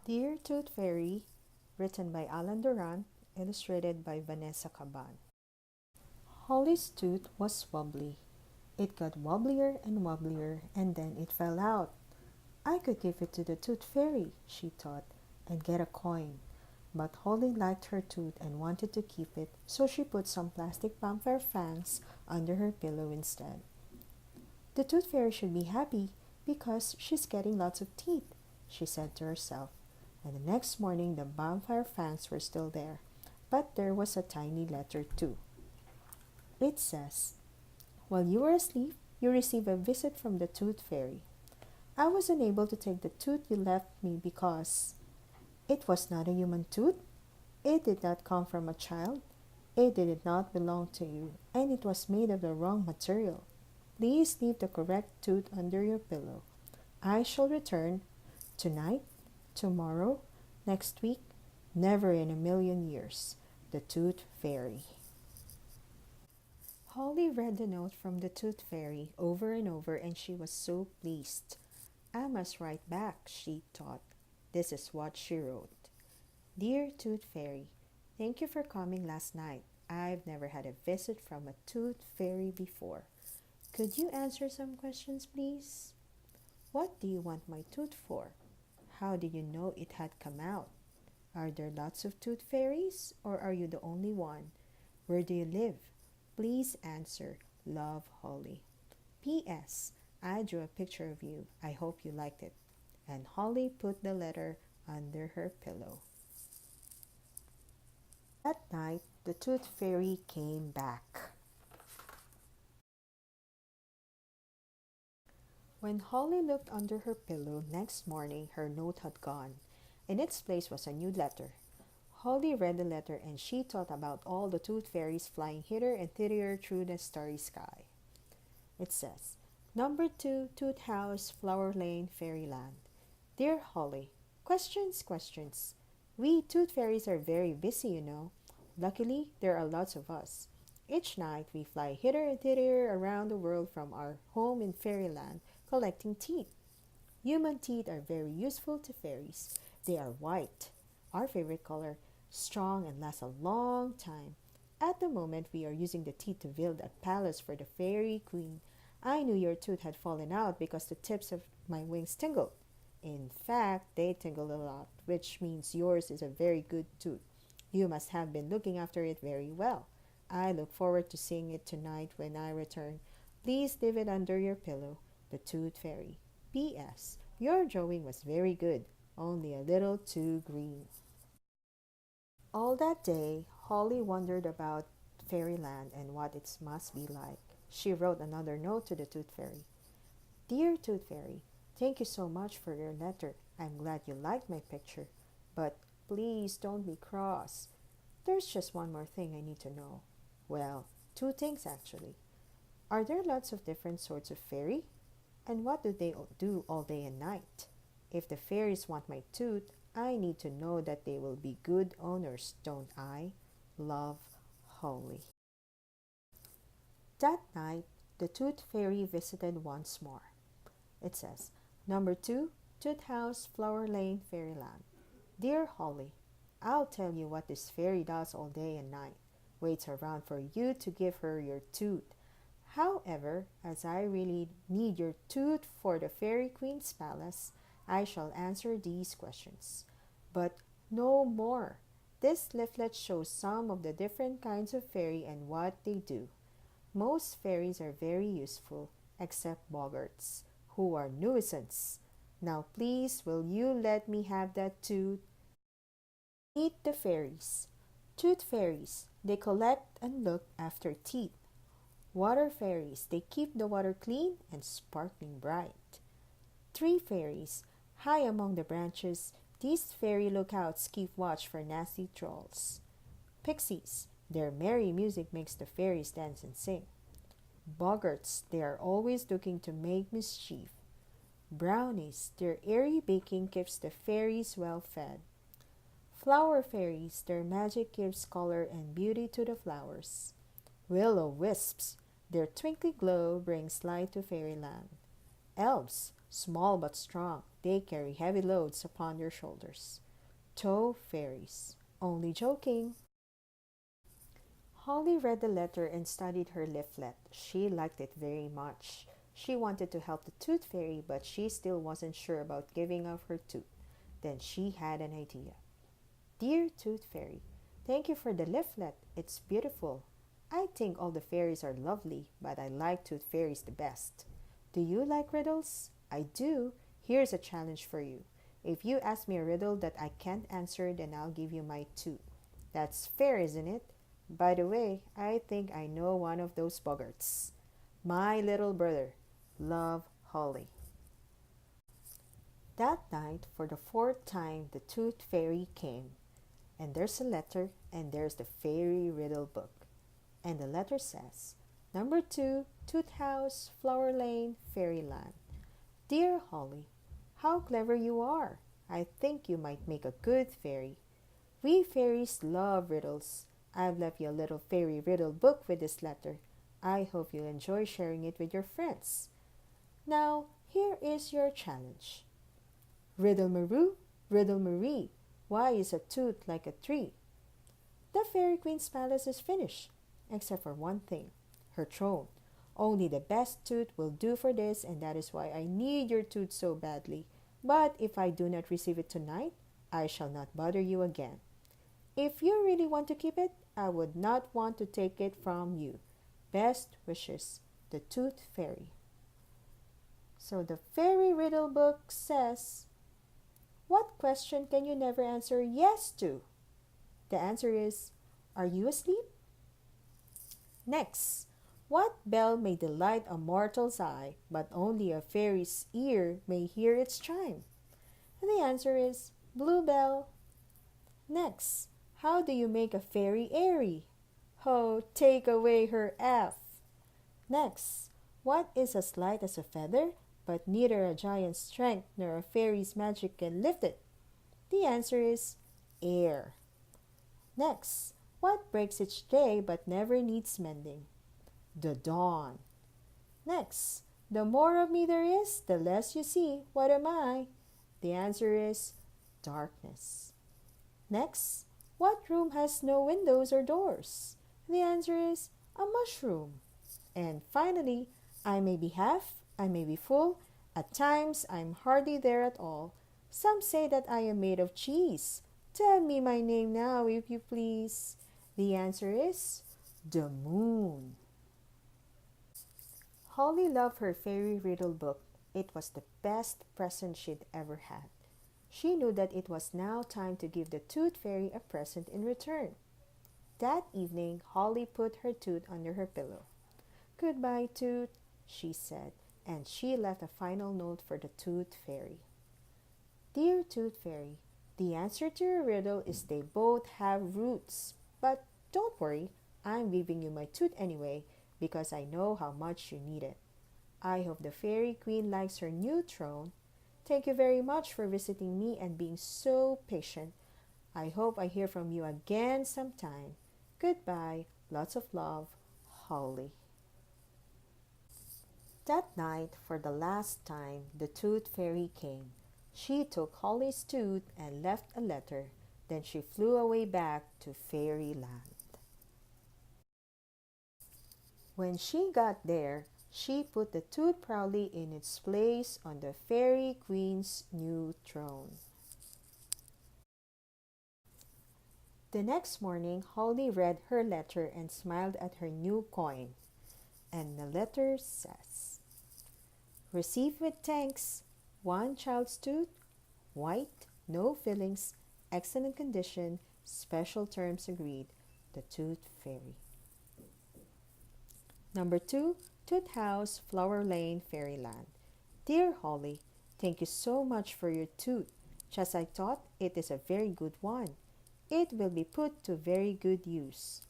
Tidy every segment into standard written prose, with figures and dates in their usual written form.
Dear Tooth Fairy, written by Alan Durant, illustrated by Vanessa Cabban. Holly's tooth was wobbly. It got wobblier and wobblier, and then it fell out. I could give it to the Tooth Fairy, she thought, and get a coin. But Holly liked her tooth and wanted to keep it, so she put some plastic vampire fangs under her pillow instead. The Tooth Fairy should be happy because she's getting lots of teeth, she said to herself. And the next morning the vampire fangs were still there, but there was a tiny letter too. It says, "While you were asleep, you received a visit from the Tooth Fairy. I was unable to take the tooth you left me because it was not a human tooth. It did not come from a child. It did not belong to you, and it was made of the wrong material. Please leave the correct tooth under your pillow. I shall return tonight, tomorrow, next week, never in a million years. The Tooth Fairy." Holly read the note from the Tooth Fairy over and over, and she was so pleased. I must write back, she thought. This is what she wrote. Dear Tooth Fairy, thank you for coming last night. I've never had a visit from a Tooth Fairy before. Could you answer some questions, please? What do you want my tooth for? How did you know it had come out? Are there lots of tooth fairies, or are you the only one? Where do you live? Please answer. Love, Holly. P.S. I drew a picture of you. I hope you liked it. And Holly put the letter under her pillow. That night, the Tooth Fairy came back. When Holly looked under her pillow next morning, her note had gone. In its place was a new letter. Holly read the letter and she thought about all the tooth fairies flying hither and thither through the starry sky. It says, Number 2, Tooth House, Flower Lane, Fairyland. Dear Holly, questions. We tooth fairies are very busy, you know. Luckily, there are lots of us. Each night we fly hither and thither around the world from our home in Fairyland, collecting teeth. Human teeth are very useful to fairies. They are white, our favorite color, strong and last a long time. At the moment we are using the teeth to build a palace for the fairy queen. I knew your tooth had fallen out because the tips of my wings tingled. In fact, they tingled a lot, which means yours is a very good tooth. You must have been looking after it very well. I look forward to seeing it tonight when I return. Please leave it under your pillow. The Tooth Fairy. P.S. Your drawing was very good, only a little too green. All that day, Holly wondered about Fairyland and what it must be like. She wrote another note to the Tooth Fairy. Dear Tooth Fairy, thank you so much for your letter. I'm glad you liked my picture, but please don't be cross. There's just one more thing I need to know. Well, two things actually. Are there lots of different sorts of fairy? And what do they do all day and night? If the fairies want my tooth, I need to know that they will be good owners, don't I? Love, Holly. That night, the Tooth Fairy visited once more. It says, Number 2, Tooth House, Flower Lane, Fairyland. Dear Holly, I'll tell you what this fairy does all day and night. Waits around for you to give her your tooth. However, as I really need your tooth for the Fairy Queen's palace, I shall answer these questions. But no more. This leaflet shows some of the different kinds of fairy and what they do. Most fairies are very useful, except boggarts, who are nuisance. Now please, will you let me have that tooth? Meet the fairies. Tooth fairies, they collect and look after teeth. Water fairies, they keep the water clean and sparkling bright. Tree fairies, high among the branches, these fairy lookouts keep watch for nasty trolls. Pixies, their merry music makes the fairies dance and sing. Boggarts, they are always looking to make mischief. Brownies, their airy baking keeps the fairies well fed. Flower fairies, their magic gives color and beauty to the flowers. Will-o-wisps, their twinkly glow brings light to fairyland. Elves, small but strong, They carry heavy loads upon their shoulders. Toe fairies. Only joking. Holly read the letter and studied her leaflet. She liked it very much. She wanted to help the tooth fairy, but she still wasn't sure about giving up her tooth. Then she had an idea. Dear Tooth Fairy, thank you for the leaflet. It's beautiful. I think all the fairies are lovely, but I like Tooth Fairies the best. Do you like riddles? I do. Here's a challenge for you. If you ask me a riddle that I can't answer, then I'll give you my tooth. That's fair, isn't it? By the way, I think I know one of those boggarts. My little brother. Love, Holly. That night, for the fourth time, the Tooth Fairy came. And there's a letter, and there's the fairy riddle book. And the letter says, Number 2, Tooth House, Flower Lane, Fairyland. Dear Holly, how clever you are. I think you might make a good fairy. We fairies love riddles. I've left you a little fairy riddle book with this letter. I hope you'll enjoy sharing it with your friends. Now, here is your challenge. Riddle-maroo, riddle-maree, why is a tooth like a tree? The Fairy Queen's palace is finished, except for one thing, her throne. Only the best tooth will do for this, and that is why I need your tooth so badly. But if I do not receive it tonight, I shall not bother you again. If you really want to keep it, I would not want to take it from you. Best wishes, the Tooth Fairy. So the fairy riddle book says, what question can you never answer yes to? The answer is, are you asleep? Next, what bell may delight a mortal's eye, but only a fairy's ear may hear its chime? And the answer is, blue bell. Next, how do you make a fairy airy? Oh, take away her F. Next, what is as light as a feather, but neither a giant's strength nor a fairy's magic can lift it? The answer is air. Next, what breaks each day but never needs mending? The dawn. Next, the more of me there is, the less you see. What am I? The answer is darkness. Next, what room has no windows or doors? The answer is a mushroom. And finally, I may be half, I may be full. At times, I'm hardly there at all. Some say that I am made of cheese. Tell me my name now, if you please. The answer is the moon. Holly loved her fairy riddle book. It was the best present she'd ever had. She knew that it was now time to give the Tooth Fairy a present in return. That evening, Holly put her tooth under her pillow. Goodbye, Tooth, she said, and she left a final note for the Tooth Fairy. Dear Tooth Fairy, the answer to your riddle is they both have roots. But don't worry, I'm giving you my tooth anyway because I know how much you need it. I hope the Fairy Queen likes her new throne. Thank you very much for visiting me and being so patient. I hope I hear from you again sometime. Goodbye. Lots of love, Holly. That night, for the last time, the Tooth Fairy came. She took Holly's tooth and left a letter. Then she flew away back to Fairyland. When she got there, she put the tooth proudly in its place on the Fairy Queen's new throne. The next morning, Holly read her letter and smiled at her new coin. And the letter says, Receive with thanks, one child's tooth, white, no fillings, excellent condition, special terms agreed, the Tooth Fairy. Number 2, Tooth House, Flower Lane, Fairyland. Dear Holly, thank you so much for your tooth. Just I thought it is a very good one. It will be put to very good use.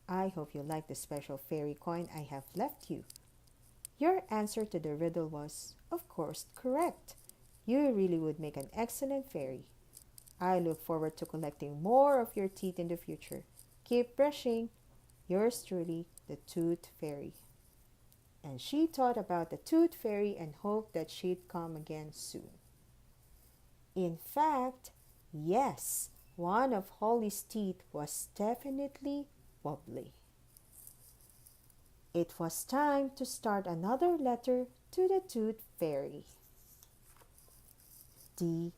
I hope you like the special fairy coin I have left you. Your answer to the riddle was, of course, correct. You really would make an excellent fairy. I look forward to collecting more of your teeth in the future. Keep brushing. Yours truly, the Tooth Fairy. And she thought about the Tooth Fairy and hoped that she'd come again soon. In fact, yes, one of Holly's teeth was definitely wobbly. It was time to start another letter to the Tooth Fairy. The